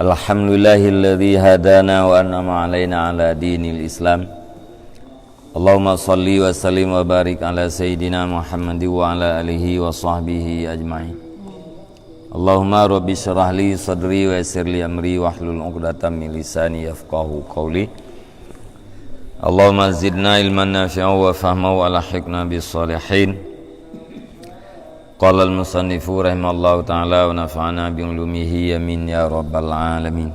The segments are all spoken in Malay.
Alhamdulillahilladzi hadana wa an'ama alaina ala dinil Islam. Allahumma salli wa sallim wa barik ala sayyidina Muhammad wa ala alihi wa sahbihi ajma'in. Allahumma rabbi syrah li sadri wa yassir li amri wahlul 'uqdatam min lisani yafqahu qawli. Allahumma zidna ilman nafi'a wa fahma wa alhiqna bis salihin. Qala al-musannifu rahimallahu ta'ala wa nafa'ana bi ulumihi amin ya rabbal alamin.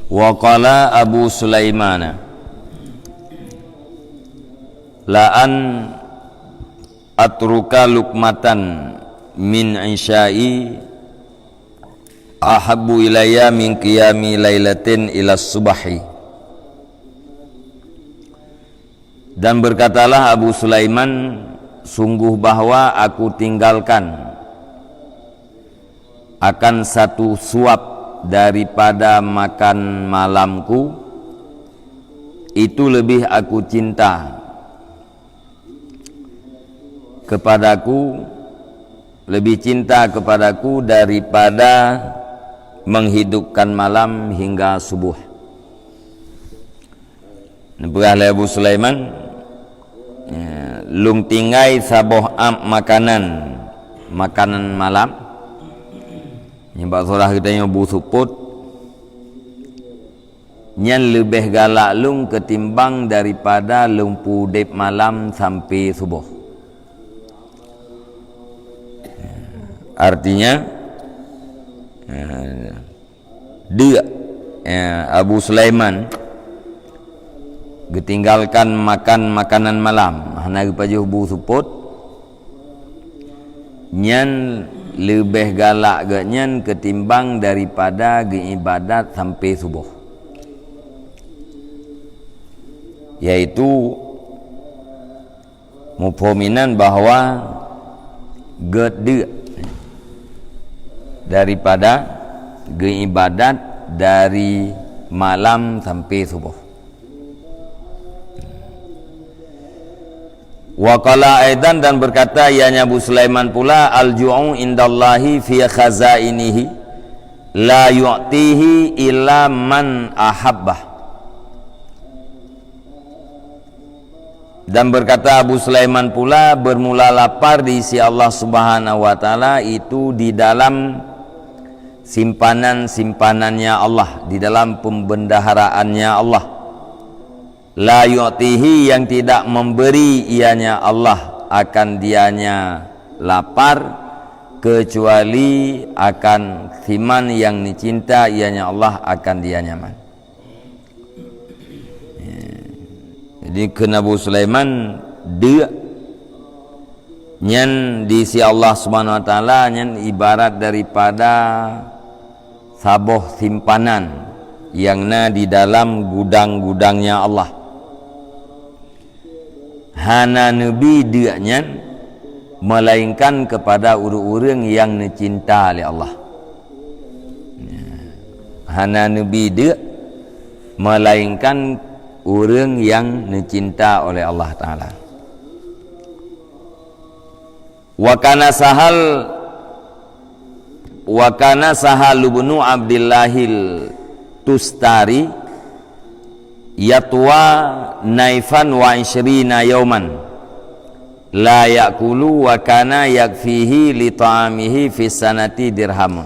Wa qala Abu Sulaiman la an atruka lukmatan min isya'i ahabbu ilayya min qiyami lailatin ila subahi. Dan berkatalah Abu Sulaiman, sungguh bahwa aku tinggalkan akan satu suap daripada makan malamku, itu lebih aku cinta kepadaku, lebih cinta kepadaku daripada menghidupkan malam hingga subuh. Nebah Abu Sulaiman lung tinggai saboh makanan malam nyebab surah kita yang busuput nyan lebih galak lung ketimbang daripada lung pudip malam sampai subuh. Artinya dia Abu Sulaiman ketinggalkan makan makanan malam hana pajuh bu suput nyan lebih galak nyan ketimbang daripada ibadat sampai subuh, yaitu mufhuminan bahwa gede daripada ibadat dari malam sampai subuh. Wa qala aidan, dan berkata ianya Abu Sulaiman pula, al-ju'u indallahi fi khazainihi la yu'tihi illa man ahabbah. Dan berkata Abu Sulaiman pula, bermula lapar di sisi Allah Subhanahu wa taala itu di dalam simpanan-simpanannya Allah, di dalam pembendaharaannya Allah. La yu'tihi, yang tidak memberi ianya Allah akan dianya lapar, kecuali akan siman yang dicinta ianya Allah akan dia nyaman. Jadi kena Abu Sulaiman dia nyan di si Allah Subhanahu wa taala nyan ibarat daripada saboh simpanan yang na di dalam gudang-gudangnya Allah. Hana nabi dia nyan melainkan kepada orang-orang yang dicinta oleh Allah. Hana nabi dia melainkan orang yang dicinta oleh Allah Ta'ala. Wa kana Sahal bin Abdillahil Tustari yatwa naifan wa ishrina yauman la yakulu wa kana yakfihi li ta'amihi fi sanati dirhamun.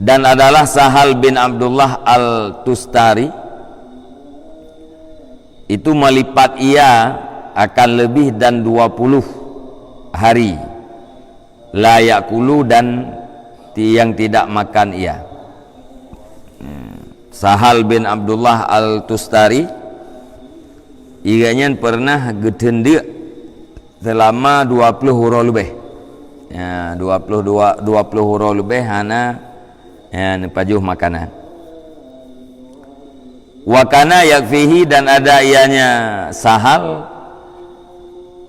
Dan adalah Sahal bin Abdullah al-Tustari itu melipat ia akan lebih dan 20 hari la yakulu, dan yang tidak makan ia. Sahal bin Abdullah al-Tustari ianya pernah gedendik selama 20 huruf lebih. Ya, 20 huruf lebih hana pajuh makanan. Wa kana yakfihi, dan ada ianya Sahal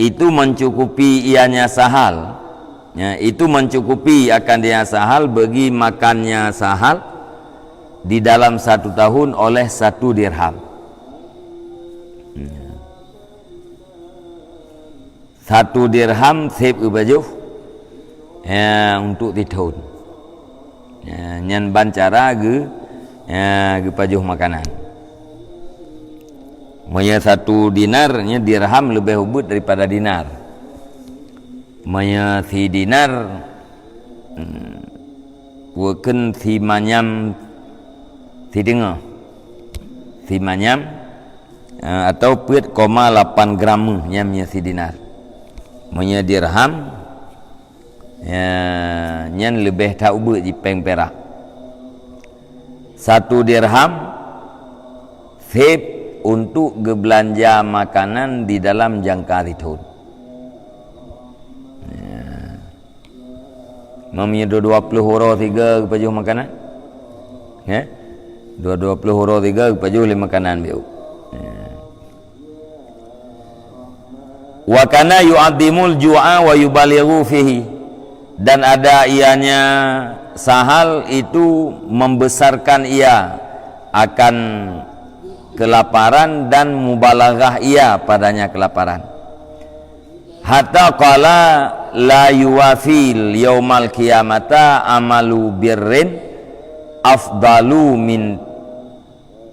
itu mencukupi ianya Sahal. Ya, itu mencukupi akan dia Sahal bagi makannya Sahal di dalam 1 tahun oleh 1 dirham. 1 dirham sep ubajuh untuk titun nyan bancara ge pajuh makanan. Maya 1 dinar nya dirham lebih ubud daripada dinar. Maya 3 dinar puakeun 3 manyam 3 dengar 3 manyam atau 4,8 gram nya 3 dinar. Maya dirham nyan lebih tak ubud di peng perak. 1 dirham save untuk belanja makanan di dalam jangka tahun. Mamanya 20 huruf 3 pajuh makanan. 20 huruf 3 pajuh le makanan biu. Wa kana yu'addimul ju'a wa yubalighu fihi. Dan ada ianya sahal itu membesarkan ia akan kelaparan dan mubalaghah ia padanya kelaparan. Hatta qala la yuwafil yaumal qiyamata amalu birrin afdalu min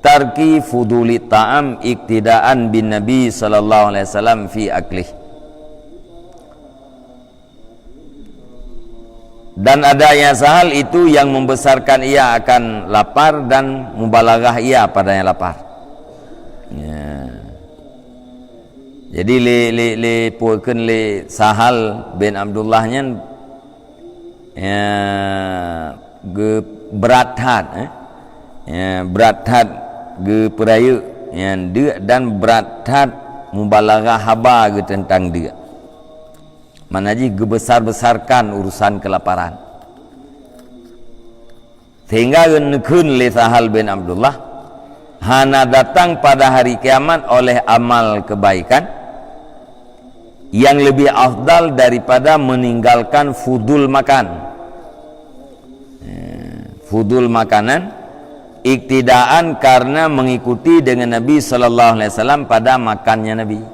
tarki fuduli ta'am iktidaan bin nabi sallallahu alaihi wasallam fi aklih. Dan adanya sahal itu yang membesarkan ia akan lapar dan mubalaghah ia padanya lapar. Jadi le puakeun le Sahal bin Abdullah nya ge berat hat berat hat ge peraya dia dan berat hat mubalaghah haba ge tentang dia. Manaji ge besar-besarkan urusan kelaparan. Sehingga neukeun le Sahal bin Abdullah hana datang pada hari kiamat oleh amal kebaikan yang lebih afdal daripada meninggalkan fudul makan. Fudul makanan iktidaan karena mengikuti dengan Nabi sallallahu alaihi wasallam pada makannya Nabi.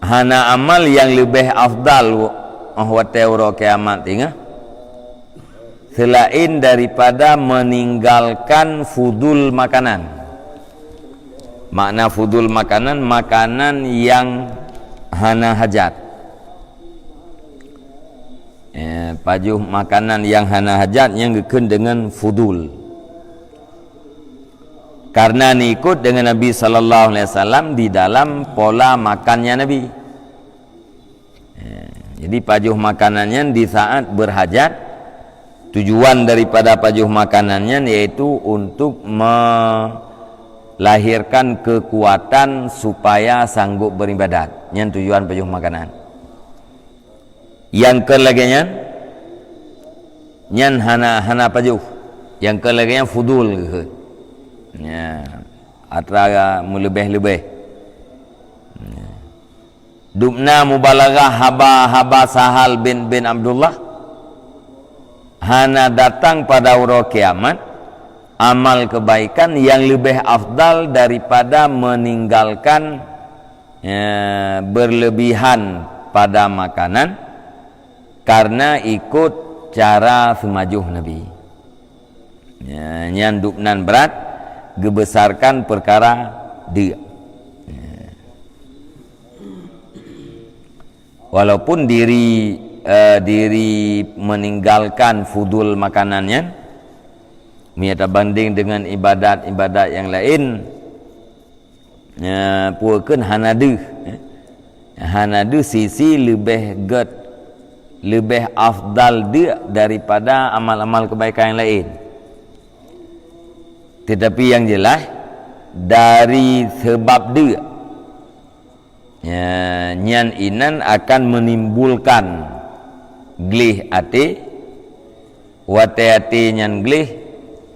Hana amal yang lebih afdal wa teuro kiamat tinggal selain daripada meninggalkan fudul makanan. Makna fudul makanan, makanan yang hana hajat. Pajuh makanan yang hana hajat yang gekeun dengan fudul. Karena ikut dengan Nabi sallallahu alaihi wasallam di dalam pola makannya Nabi. Jadi pajuh makanannya di saat berhajat, tujuan daripada pajuh makanannya yaitu untuk melahirkan kekuatan supaya sanggup beribadat. Yang tujuan pajuh makanan. Yang kelaginya nyan hana pajuh. Yang kelaginya fudul ke. Ya, atra melebih-lebih. Dubna mubalaghah haba Sahal bin Abdullah hana datang pada hari kiamat amal kebaikan yang lebih afdal daripada meninggalkan berlebihan pada makanan karena ikut cara semajuh Nabi. Nyan dubnan berat gebesarkan perkara dia. Walaupun diri meninggalkan fudul makanannya miata banding dengan ibadat-ibadat yang lain puakeun hanadu sisi lebih afdal dia daripada amal-amal kebaikan yang lain. Tetapi yang jelas dari sebab dia nyan inan akan menimbulkan glih ati wate nyan glih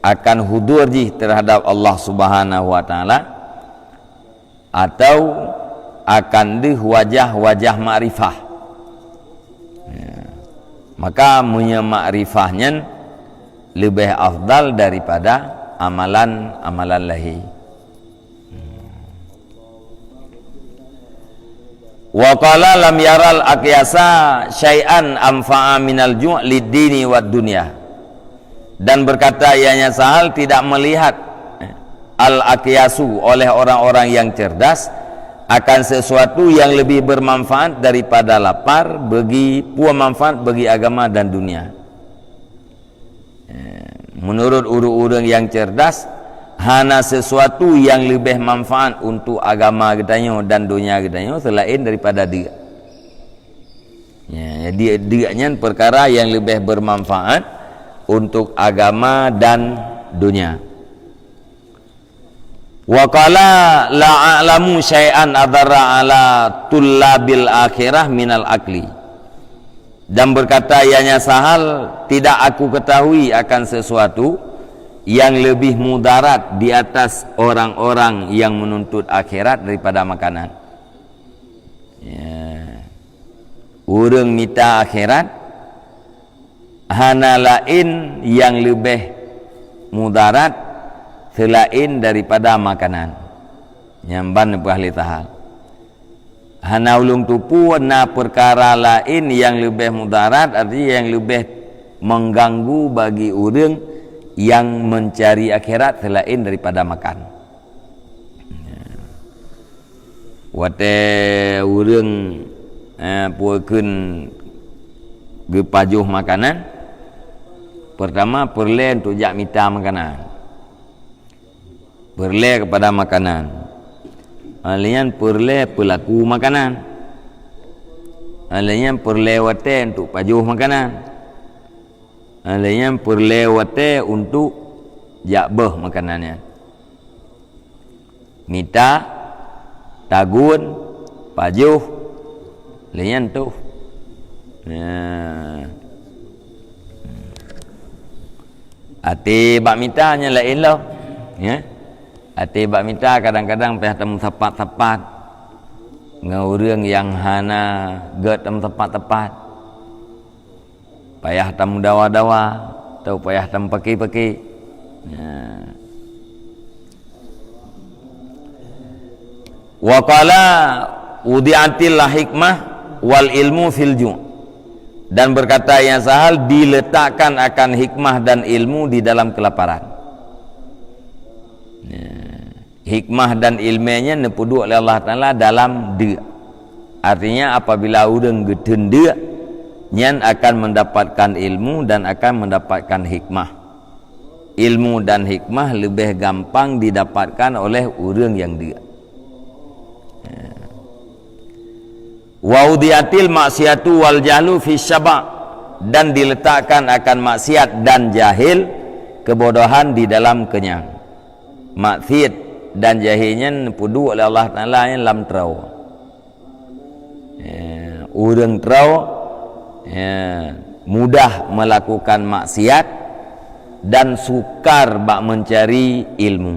akan hudur jih terhadap Allah Subhanahu wa taala atau akan dih wajah-wajah ma'rifah. Maka punya ma'rifahnya lebih afdal daripada amalan lahi. Wa qala lam yaral aqyasa syai'an anfa'a minal ju' lid-dini wad dunya. Dan berkata ianya Sahal tidak melihat al-aqyasu oleh orang-orang yang cerdas akan sesuatu yang lebih bermanfaat daripada lapar bagi manfaat bagi agama dan dunia. Menurut orang-orang yang cerdas, hana sesuatu yang lebih manfaat untuk agama kita dan dunia kita selain daripada dia. Jadi dia perkara yang lebih bermanfaat untuk agama dan dunia. Wa qala la a'lamu syai'an adara ala tullabil akhirah minal akli. Dan berkata ianya Sahal, tidak aku ketahui akan sesuatu yang lebih mudarat di atas orang-orang yang menuntut akhirat daripada makanan. Urang minta akhirat, hana lain yang lebih mudarat selain daripada makanan. Nyamban ahli tahal. Hana ulung tupu na perkara lain yang lebih mudarat, artinya yang lebih mengganggu bagi orang yang mencari akhirat selain daripada makan. Wate urang puekeun gepajuh makanan, pertama perle untuk jak minta makanan, perle kepada makanan. Alian perle pelaku makanan, alian perle wate untuk pajuh makanan, alian perle wate untuk jakbeh makanannya. Mita, tagun, pajuh, alian tu. Ati bak mita nya lain loh, ya. Ati bak minta kadang-kadang payah temu tepat-tepat dengan orang yang hana get temu tepat-tepat, payah temu dawa-dawa atau payah temu peki-peki. Wa qala udi'atil hikmah wal ilmu fil ju'. Dan berkata yang Sahal, diletakkan akan hikmah dan ilmu di dalam kelaparan. Hikmah dan ilmunya nepudu oleh Allah Ta'ala dalam dia. Artinya apabila orang geden dia, nyan akan mendapatkan ilmu dan akan mendapatkan hikmah. Ilmu dan hikmah lebih gampang didapatkan oleh orang yang dia. Wa udiyatil maksiatu wal jahlu fi syaba'. Dan diletakkan akan maksiat dan jahil, kebodohan di dalam kenyang. Maksiat dan jahilnya pudu oleh Allah Ta'ala yang lam terau. Orang terau mudah melakukan maksiat dan sukar bak mencari ilmu.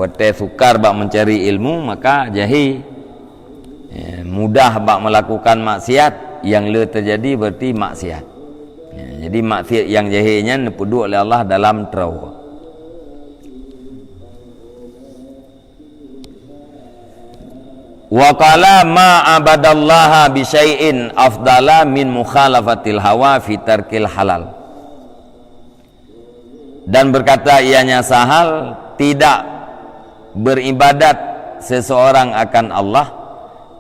Wate sukar bak mencari ilmu, maka jahil mudah bak melakukan maksiat, yang le terjadi berarti maksiat. Jadi maksiat yang jahilnya pudu oleh Allah dalam terau. Wa qala ma abadallaha bi syai'in afdala min mukhalafatil hawa fi tarkil halal. Dan berkata ianya Sahal, tidak beribadat seseorang akan Allah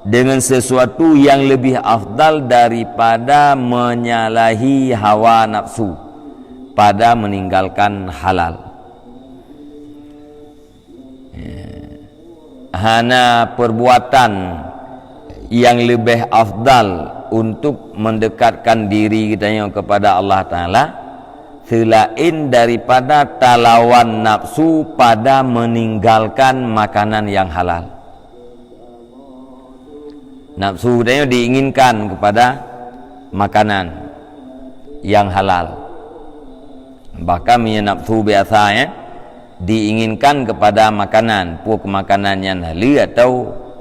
dengan sesuatu yang lebih afdal daripada menyalahi hawa nafsu pada meninggalkan halal. Hana perbuatan yang lebih afdal untuk mendekatkan diri kita kepada Allah Ta'ala selain daripada talawan nafsu pada meninggalkan makanan yang halal. Nafsu kita diinginkan kepada makanan yang halal, bahkan nafsu biasa diinginkan kepada makanan, puak makanan yang halal atau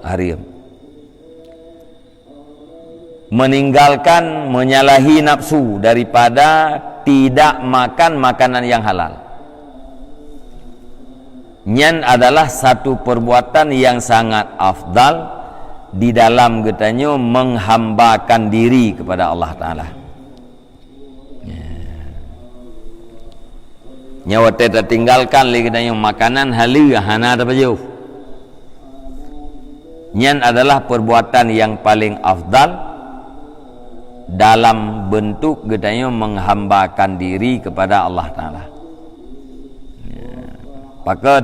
haram. Meninggalkan, menyalahi nafsu daripada tidak makan makanan yang halal. nyan adalah satu perbuatan yang sangat afdal di dalam katanya menghambakan diri kepada Allah Ta'ala. Nyawa kita tinggalkan lagi katanya makanan halal hana ada baju. Nyan adalah perbuatan yang paling afdal dalam bentuk katanya menghambakan diri kepada Allah Ta'ala. Bahkan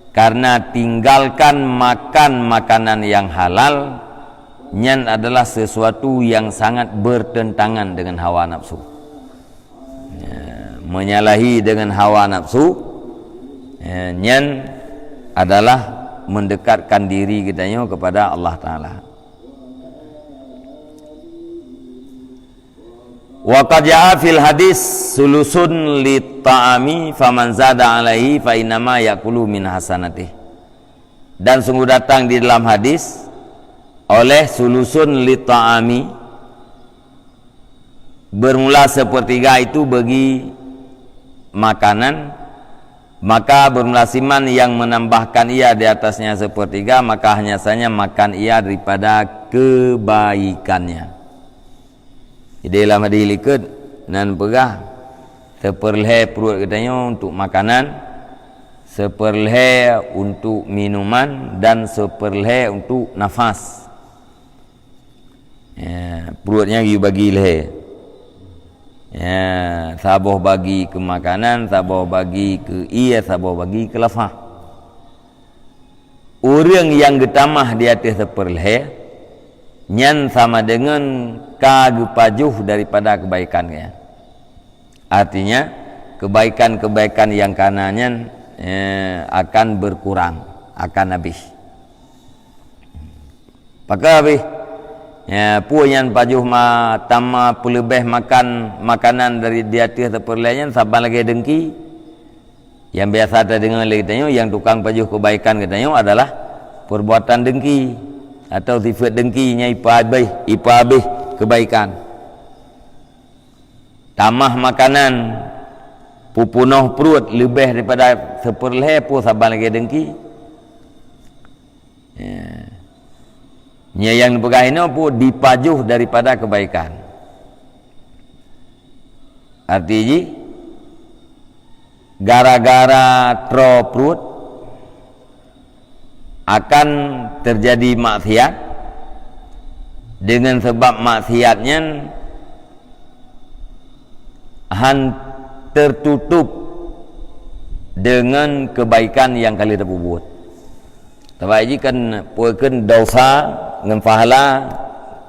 karena tinggalkan makan makanan yang halal, nyan adalah sesuatu yang sangat bertentangan dengan hawa nafsu. Menyalahi dengan hawa nafsu, nyan adalah mendekatkan diri kitanya kepada Allah Ta'ala. Wa qad ja'a fil hadis sulusun lit ta'ami faman zada alaihi fa innama yaqulu min hasanatih. Dan sungguh datang di dalam hadis oleh sulusun lit ta'ami, bermula sepertiga itu bagi makanan, maka bermulasiman yang menambahkan ia di atasnya sepertiga, maka hanya saja makan ia daripada kebaikannya. Jadi dalam hadis likut nan pegah seperleh perut katanya untuk makanan, seperleh untuk minuman, dan seperleh untuk nafas. Perutnya you bagi leh. Saboh bagi ke makanan, saboh bagi ke ia, saboh bagi ke lafah. Orang yang getamah di atas seperleh nyan sama dengan kagepajuh daripada kebaikannya. Artinya kebaikan-kebaikan yang kanannya akan berkurang, akan habis. Pakai habis. Puan pajuh tama pelebih makan makanan dari di atas terperlayan sabar lagi dengki. Yang biasa ada dengan katanya yang tukang pajuh kebaikan katanya adalah perbuatan dengki atau sifat dengkinya ipa habis kebaikan. Tamah makanan pupunuh perut lebih daripada seperleh pun sabar lagi dengki. Yang pegah ini pun dipajuh daripada kebaikan. Artinya gara-gara tro perut akan terjadi maksiat, dengan sebab maksiatnya tertutup dengan kebaikan yang kali terbuat. Sebab ini kan puakan dosa dengan pahala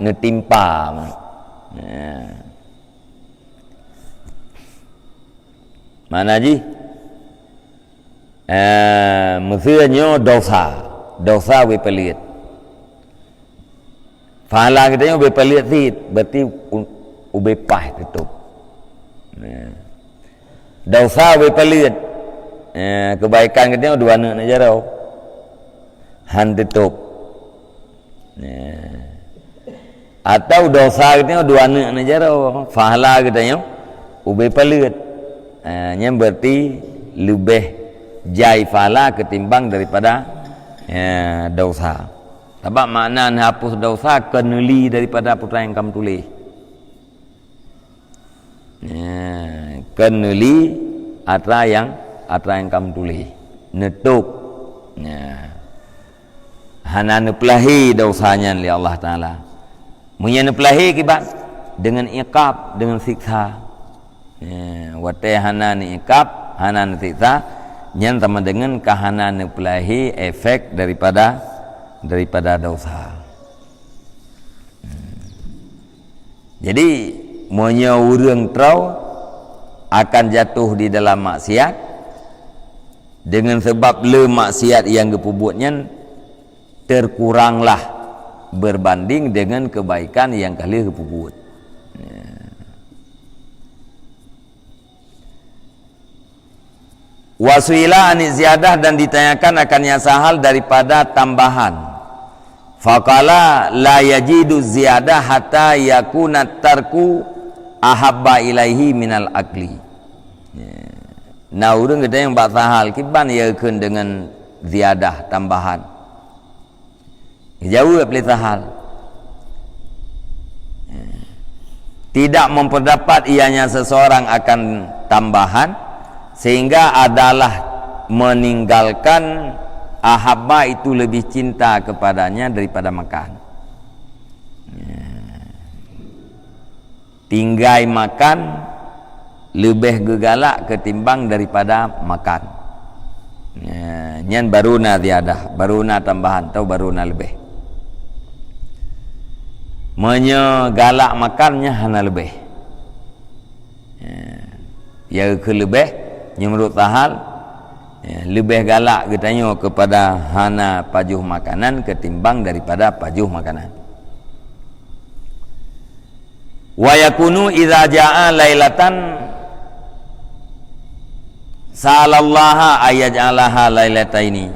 ngetimpa. Mana ji? Maksudnya dosa bepelit. Pahala kita yang bepelit sih, berarti ubepah tutup. Dosa bepelit, kebaikan kita dua anak jarau, han tutup. Atau dosa kita dua anak jarau, pahala kita yang ubepelit. Yang berarti lebih jai pahala ketimbang daripada dosa. Sebab makna hapus dosa kenali daripada putra yang kamu tulis. Kenali atra yang kamu tulis. Netuk. Hana nepelahi dosanya oleh Allah Ta'ala. Munya nepelahi kibat dengan iqab, dengan siksa. Watai hana ni iqab, hana ni siksa, yang sama dengan kahana nepelahi efek daripada dosa. Jadi munya orang trau akan jatuh di dalam maksiat dengan sebab le maksiat yang kepubutnya terkuranglah berbanding dengan kebaikan yang kali kepubut. Wasuila ani ziyadah, dan ditanyakan akan sahal daripada tambahan. Faqala la yajidu ziyadah hatta yakuna tarku ahabba ilaihi minal akli. Nah urang kita yang batal kiban ia keun dengan ziyadah tambahan. Jauh dari tahal. Tidak memperdapat ianya seseorang akan tambahan sehingga adalah meninggalkan ahabba itu lebih cinta kepadanya daripada makan. Tinggai makan lebih gegalak ketimbang daripada makan. Nyan baruna ziyadah, baruna tambahan atau baruna lebih. Menyegalak makannya hana lebih. Ya ke lebih menurut tahal lebih galak katanya kepada hana pajuh makanan ketimbang daripada pajuh makanan. Wa yakunu idza jaa lailatan salallaha ayaj'alaha lailataini.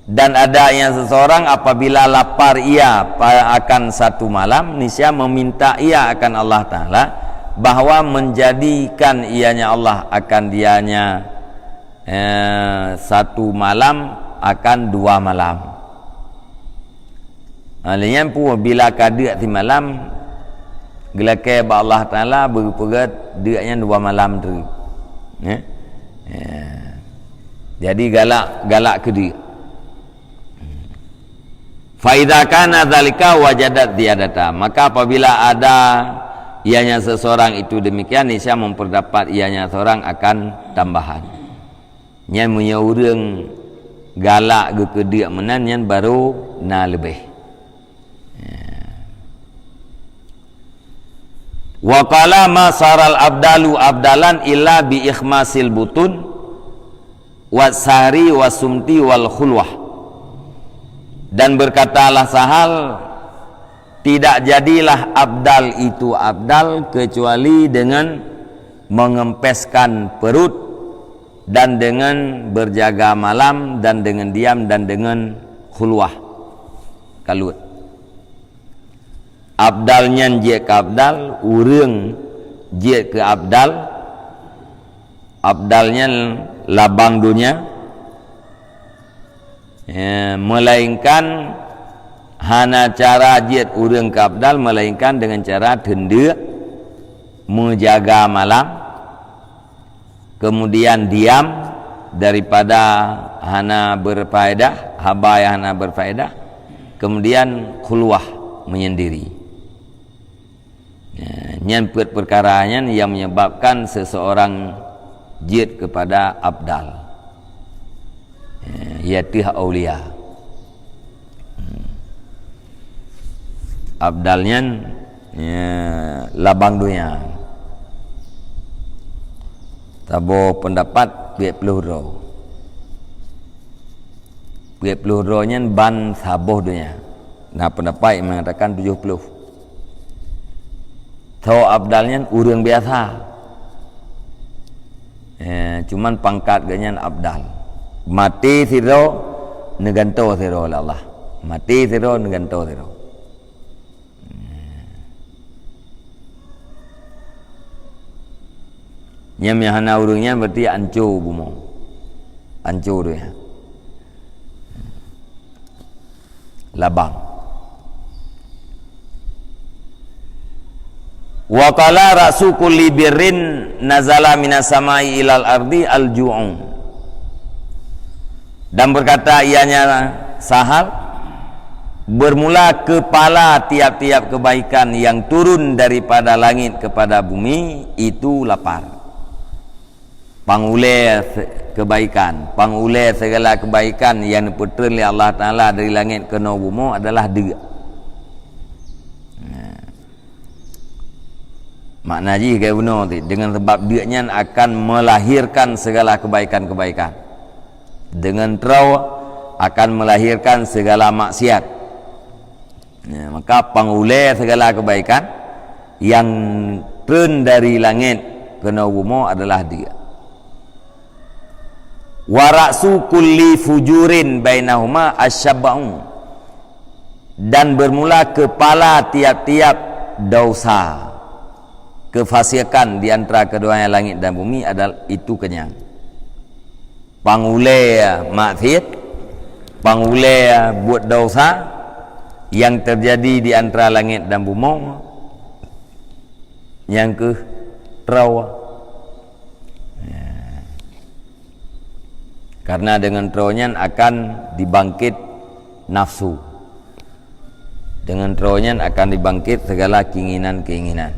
Dan ada yang seseorang apabila lapar ia akan satu malam, niscaya meminta ia akan Allah Ta'ala bahwa menjadikan ianya Allah akan dianya satu malam akan dua malam. Alanya pun bila kada ti malam gelake ba Allah Ta'ala berpegat dianya dua malam tu. Jadi galak ke dia. Fa idza kana dzalika wajadat ziyadata, maka apabila ada ianya seseorang itu demikian, niscaya memperdapat ianya seorang akan tambahan. Nyan punya urang galak ke kedia menan nyan baru na lebih. Wa qala ma saral abdalu abdalan illa bi ikhmasil butun wasari wasumti wal khulwah. Dan berkatalah sahal, tidak jadilah abdal itu abdal kecuali dengan mengempeskan perut dan dengan berjaga malam dan dengan diam dan dengan khulwah kalut. Abdalnya je ke abdal, urang je ke abdal, abdalnya labang dunia, melainkan hana cara jid urang ke abdal, melainkan dengan cara tenda menjaga malam, kemudian diam daripada hana berfaedah, haba yang hana berfaedah, kemudian khulwah menyendiri. Nyan perkaranya yang menyebabkan seseorang jid kepada abdal, yaitu aulia. Abdalnya labang dunia. Tabo pendapat 20 ro. 20 ro nya ban saboh dunia. Nah pendapat yang mengatakan 70. Tau abdalnya urang biasa. Cuman pangkat ganyan abdal. Mati siro neganto siro oleh Allah. Mati siro neganto siro. Nyam yang hana urungnya berarti ancur bumo. Ancur dia. Labang. Wa qala ra'su kulli birrin nazala minas samai ilal ardi al-ju'un. Dan berkata ianya sahal, bermula kepala tiap-tiap kebaikan yang turun daripada langit kepada bumi itu lapar. Pangulai kebaikan, pangulai segala kebaikan yang diputar oleh Allah Ta'ala dari langit ke bumi adalah dia. Makna ji kayak benar tu, dengan sebab dia akan melahirkan segala kebaikan-kebaikan, dengan terau akan melahirkan segala maksiat. Maka pangulai segala kebaikan yang turun dari langit ke bumi adalah dia. Wa ra'su kulli fujurin bainahuma asyaba'un. Dan bermula kepala tiap-tiap dosa, kefasikan di antara keduanya langit dan bumi adalah itu kenyang. pangulai maksiat, pangulai buat dosa yang terjadi di antara langit dan bumi. Yang ke terawa, karena dengan terawanya akan dibangkit nafsu, dengan terawanya akan dibangkit segala keinginan-keinginan.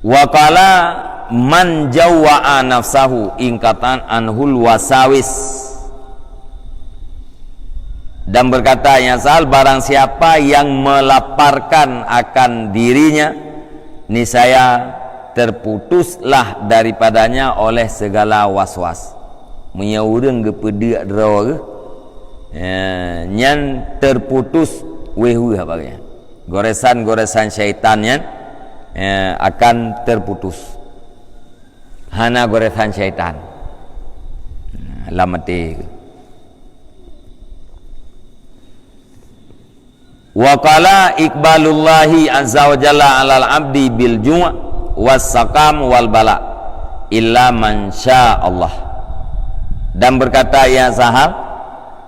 Wa qala man jawwa'a nafsahu ingkatan anhul wasawis. Dan berkata yang sahal, barang siapa yang melaparkan akan dirinya, niscaya terputuslah daripadanya oleh segala was-was. Munya urang ge pedeuk draw ge nyan terputus wehu apa ge. Goresan-goresan syaitan nyan akan terputus. Hana goresan syaitan. Lamate. Wa qala iqbalullahi azza wa jalla 'alal 'abdi bil ju' was saqam wal bala illa man syaa Allah. Dan berkata ya sahal,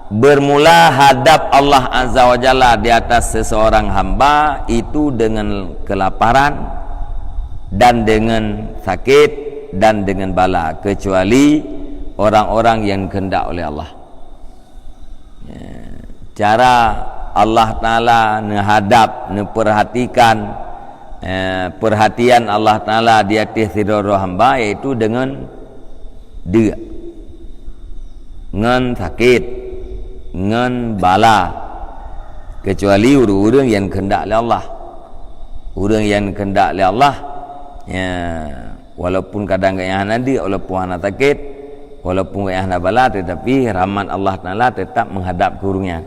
bermula hadap Allah azza wa jalla di atas seseorang hamba itu dengan kelaparan dan dengan sakit dan dengan bala, kecuali orang-orang yang kehendak oleh Allah. Cara Allah Ta'ala menghadap, memperhatikan perhatian Allah Ta'ala di atas ridho hamba, yaitu dengan dia, dengan sakit, dengan bala, kecuali orang-orang yang kehendak oleh Allah. Orang yang kehendak oleh Allah, ya, walaupun kadang yang nanti, walaupun anak sakit, walaupun yang anak bala, tetapi rahmat Allah Ta'ala tetap menghadap ke orangnya.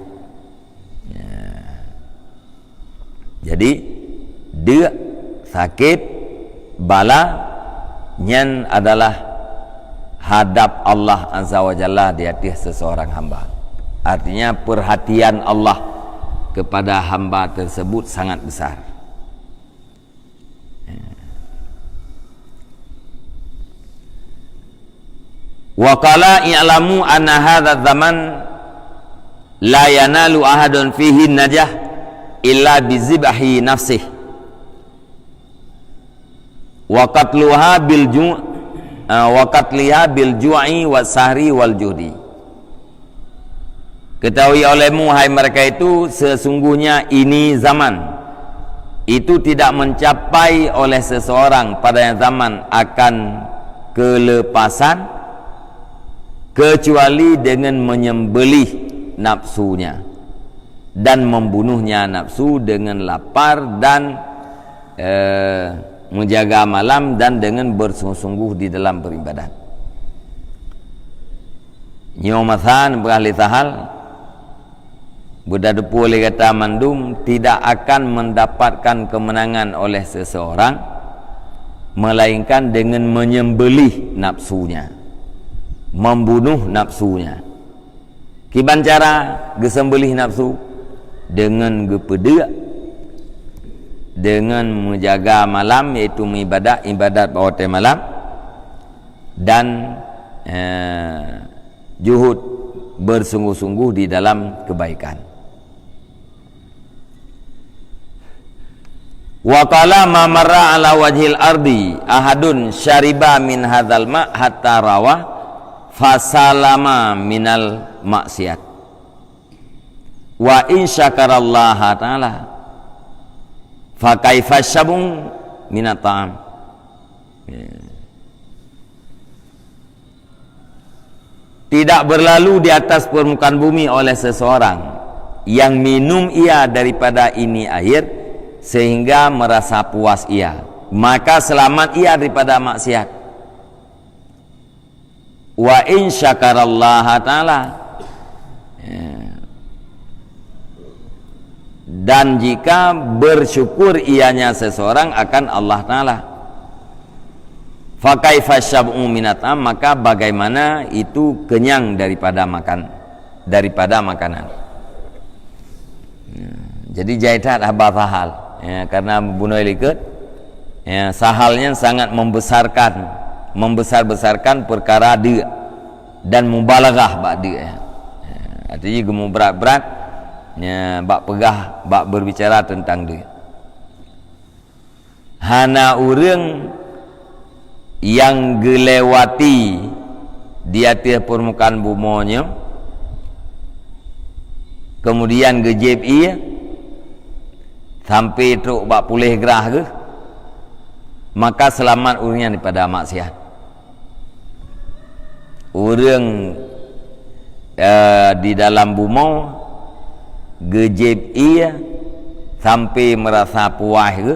Jadi dia sakit bala nyan adalah hadap Allah azza wa jalla di atas seseorang hamba. Artinya perhatian Allah kepada hamba tersebut sangat besar. Wa qala i'lamu anna hadha zaman la yanalu ahadun fihi najah illa bizibahi nafsih wa qatluha bil ju' wa qatliha bil ju'i was sahri wal judi. Ketahui olehmu hai mereka itu, sesungguhnya ini zaman itu tidak mencapai oleh seseorang pada zaman akan kelepasan kecuali dengan menyembelih nafsunya dan membunuhnya nafsu dengan lapar dan menjaga malam dan dengan bersungguh-sungguh di dalam beribadat. Nyomathan berahli tahal berdadepu oleh kata mandum, tidak akan mendapatkan kemenangan oleh seseorang melainkan dengan menyembelih nafsunya, membunuh nafsunya. Kiban cara gesembelih nafsu? Dengan gepedek, dengan menjaga malam, yaitu ibadat pada malam, dan juhud bersungguh-sungguh di dalam kebaikan. Wa qala ma marra ala wajhil ardi ahadun syariba min hadzal ma hatta rawa fasalama minal maksiat wa in syakarallaha ta'ala fa kaifa syabung minat ta'am. Tidak berlalu di atas permukaan bumi oleh seseorang yang minum ia daripada ini air sehingga merasa puas ia, maka selamat ia daripada maksiat. Wa in syakarallaha ta'ala, dan jika bersyukur ianya seseorang akan Allah Ta'ala, fa kaifa syab'u minatam, maka bagaimana itu kenyang daripada makanan. Jadi jaitat abah hal, karena bunuh likut Ya, sahalnya sangat membesar-besarkan perkara dia dan mubalaghah bak dia. Artinya gemu berat-berat ya, bak pegah, bak berbicara tentang dia. Hana urang yang gelewati di atas permukaan bumanya, kemudian gejeb ia sampai truk bak pulih gerah ke, maka selamat urangnya daripada maksiat. Urang di dalam bumi gejeb ia sampai merasa puas ke,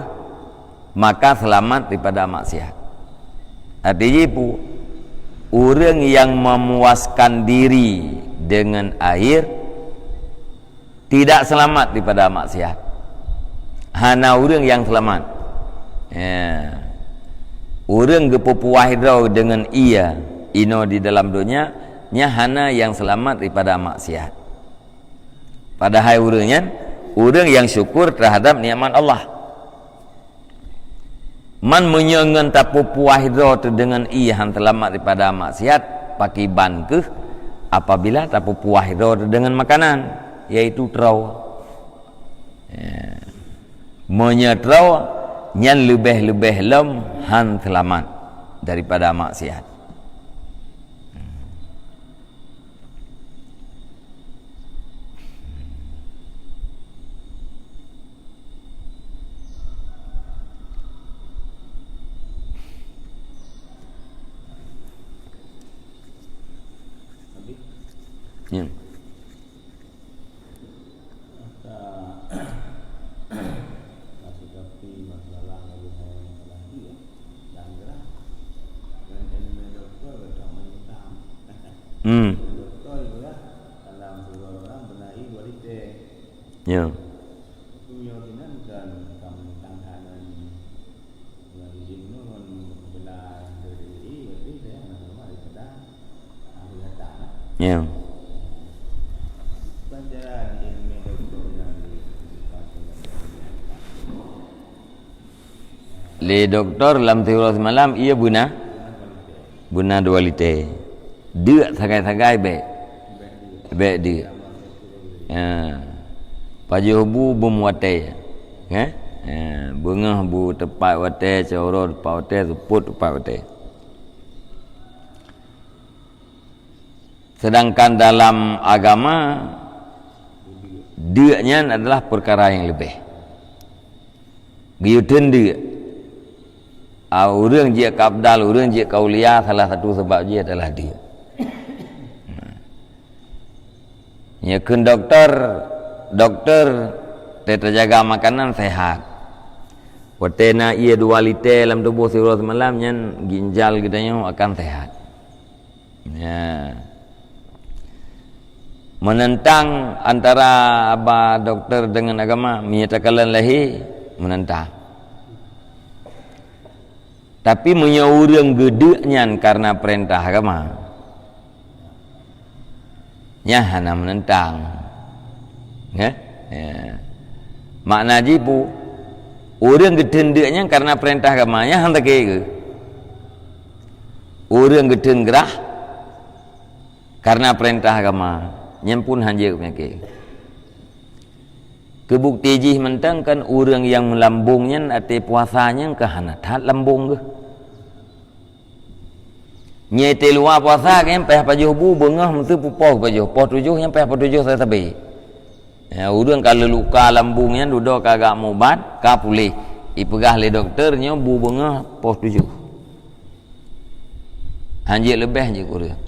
maka selamat daripada maksiat. Artinya itu orang yang memuaskan diri dengan air tidak selamat daripada maksiat. Hana orang yang selamat. Ya. Orang gepupuah dengan ia ino di dalam dunia nya hana yang selamat daripada maksiat. Padahal orangnya orang yang syukur terhadap nikmat Allah. Man menyengen tapupuah dengan ia yang selamat daripada maksiat pakai ban ke apabila tapupuah dengan makanan, yaitu trau. Ya. Menyetrau yang lebih-lebih lem han selamat daripada maksiat. Ya. Ya. Ya. Le doktor dalam teori semalam ia guna dualite. Dia sagai-sagai baik dia. Ya. Paju bu bumuate. Ya. Bengah bu tepat wate, coro tepat wate, seput tepat wate. Sedangkan dalam agama dia-nya adalah perkara yang lebih. Giyutun dia. Orang dia kabdal, orang dia kauliah, salah satu sebab dia adalah dia. Ya kun doktor terjaga makanan sehat. Watena ia dualite dalam tubuh sirah semalam yang ginjal kitanya akan sehat. Ya. Menentang antara apa doktor dengan agama menyatakan lahi menentang. Tapi menyaurang gedenya karena perintah agama nya hana menentang. Ya? Ya. Makna jibu orang gedendeknya karena perintah agamanya hanta ke orang geden gerah karena perintah agama nyempun hanjir ke kebukti jih mentang kan orang yang melambungnya ati puasanya ke hana tat lambung ke nyete luar puasa kan peh pajuh bu bengah mesti pupoh pajuh poh tujuh yang peh tujuh saya tabi ya urang kalau luka lambungnya duduk kagak mubat ka pulih ipegah le dokternya bu bengah poh tujuh hanjir lebih je urang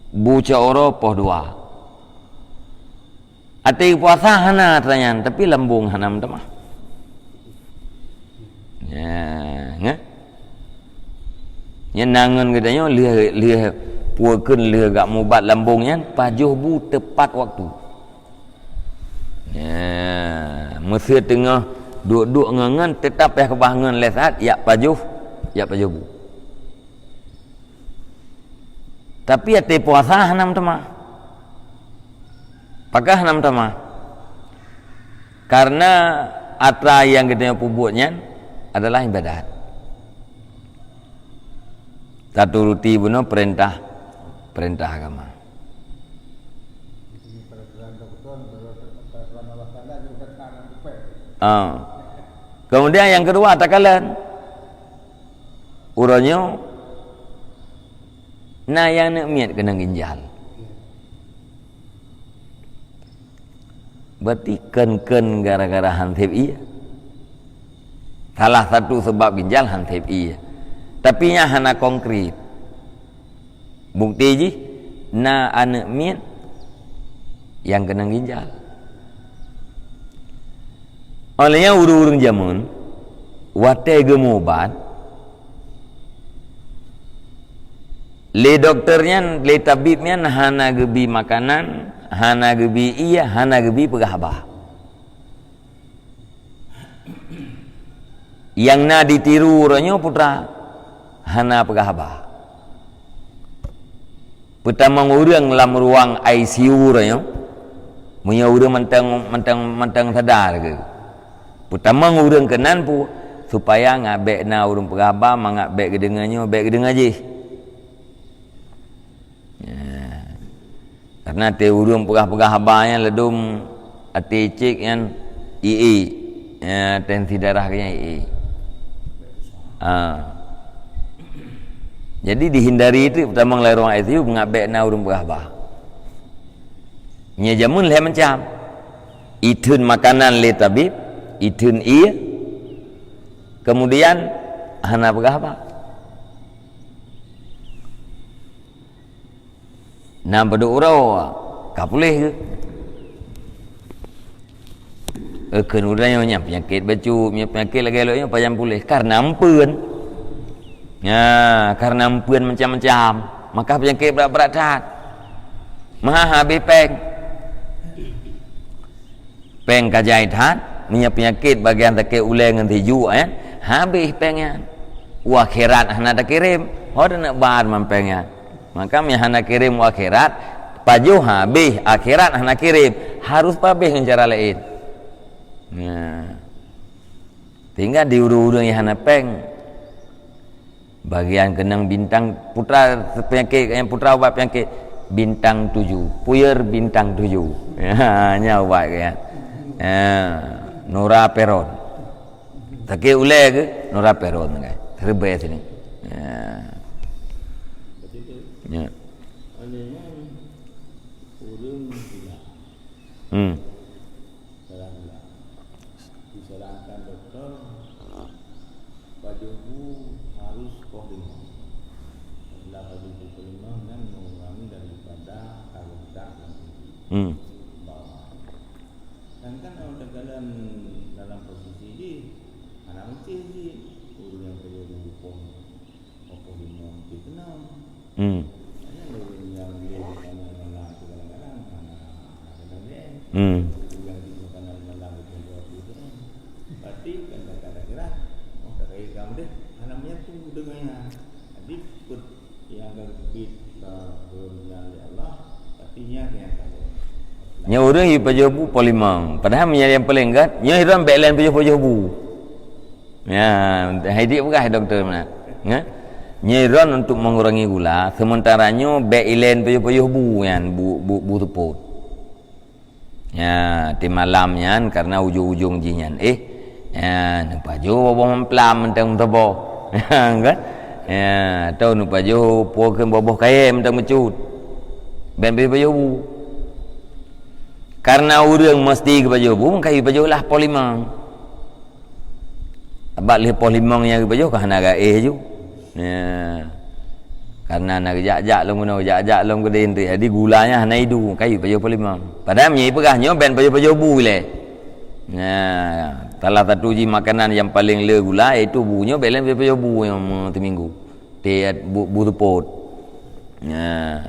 bu caoro poh dua ati puasa hana tanya tapi lambung hanam temah ya nyenangan katanya lihat puakeun lihat gak mubat lambungnya pajuh bu tepat waktu ya mesti tengah duduk ngangan tetap ya kebangun lesat ya pajuh bu tapi ati puasa hanam temah apakah hanam temah karena atra yang katanya pupuknya adalah ibadat. Tak turuti benar perintah agama. Kemudian yang kedua takalan uronyo na yang nak miat kena ginjal. Berarti ken gara-gara hantip iya. Salah satu sebab ginjal hantip iya. Tapi nya hana konkret. Bukti ji na anak miat yang kena ginjal. Olehnya urung-urung jamun wate gemobat le dokternya le tabibnya hana gebi makanan, hana gebi iya, hana gebi pegahbah. Yang na ditiru orangnya putra hana pegahbah. Pertama orang dalam ruang ICU orangnya punya orang mentang sadar ke. Pertama orang kenan pu supaya ngabek na urang pegahbah mangabek kedengannya bek kedengar je. Ya. Karena te urang pegah-pegahbahnya ledum ati cek yang II ya, tensi darah kayaknya II. Jadi dihindari itu pertama ngelai ruang ICU ngabek na urang pegahbah. Nya jamun le macam itun makanan le tabib itun iya kemudian hana pegahbah. Nah pada urau kapulih ke kemudian nya penyakit bacu penyakit lagi eloknya payam pulih karena ampeun ya karena ampeun macam-macam maka penyakit berat-berat dah maha habis peng kajai tat punya penyakit bagian tak ulai dengan tiju habis pengen akhirat hana tak kirim hoda nak bar mampengan maka mi hana kirim akhirat paju habis akhirat hana kirim harus pabeh dengan cara lain tinggal diuru-uru yang hana peng bagian kenang bintang putra penyakit yang putra ubat penyakit bintang 7 puyer bintang 7 nya ubat kan Nora Peron tak ulai ke Nora Peron kan terbaik sini ya disarankan dokter bajumu harus koordinat setelah baju koordinat dan mengurangi daripada karbohidrat yang tinggi dan kan orang dalam posisi ini anak mesti sih urut yang perlu dihukum koordinat dikenal hanya urut yang dia mana kadang-kadang yang makanan malam itu berarti kan kira-kira terkait kamu deh anaknya tuh dengannya jadi put yang kita bernyali Allah artinya yang nya orang hi pajobu polimang padahal menyari yang paling gat nya hiram belan pajobu ya haidi bukan dokter mana ya nyiron untuk mengurangi gula sementaranya beilen pajobu yan bu teput ya di malamnya karena ujung-ujung jinyan ya pajo boboh memplam mentang tebo kan ya tau nu pajo pokeun boboh kaye mentang mecut ben pajobu karena urang mesti ke pajobu mangkai pajo lah polimang abak leh polimang yang pajo kah naga ju ya karena nak jak-jak long guna jak-jak long gede ente jadi gulanya hana idu kai pajo polimang padahal nyai pegahnya ben pajo-pajobu le ya salah satu ji makanan yang paling le gula itu bunyo belen pajo-pajobu yang seminggu te bu tepot ya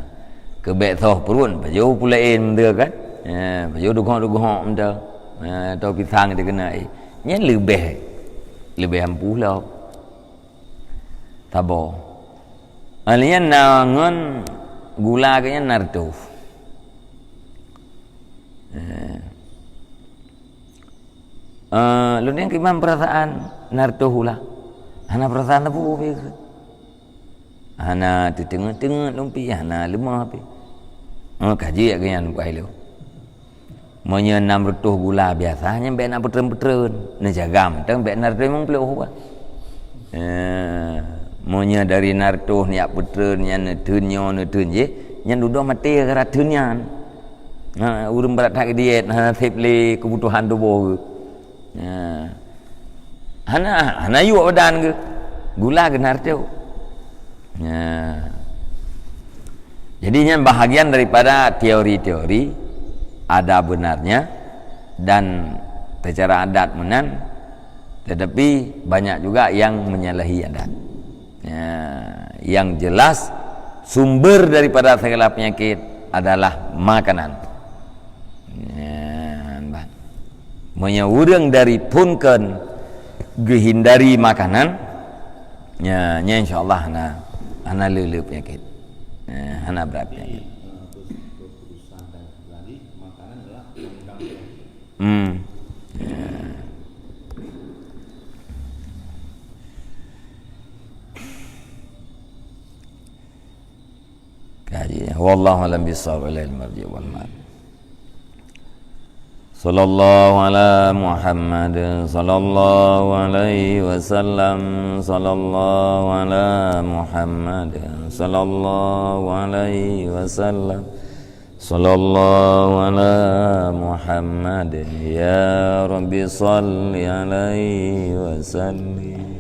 kebek thoh perun pajo pulain dia kan ya pajo dugong-dugong enda atau pisang dia kena nya lebih ampuh lah tabo alian nangon gula kayaknya narto lu ni kimam perasaan narto hula. Hana perasaan apa be. Hana tu tengah-tengah lumpi hana lemah pe. Kaji ya ganyan buai lu. Monya 600 gula biasanya be nak petren-petren. Ne jaga mentang be narto memang peluk apa. Monya dari narto ni ap petren nyan tunyo ne tunje nyan duduk mati gara tunyan. Urang berat hak diet hana teple kebutuhan tubuh. Hana yu badan ke gula ke narto. Jadinya bahagian daripada teori-teori ada benarnya dan secara adat menan, tetapi banyak juga yang menyalahi adat. Yang jelas sumber daripada segala penyakit adalah makanan. Monya urang dari punkan gehindari makanan, nya insyaallah ana lele penyakit. Ana berat penyakit. Keputusan dan lagi makanan adalah undang. Kaji. Wallahu alam bisawab ilal marji wal ma'ad. Sallallahu ala Muhammad sallallahu alaihi wasallam. Sallallahu ala Muhammad sallallahu alaihi wasallam. Sallallahu ala Muhammad ya Rabbi salli alaihi wasallim.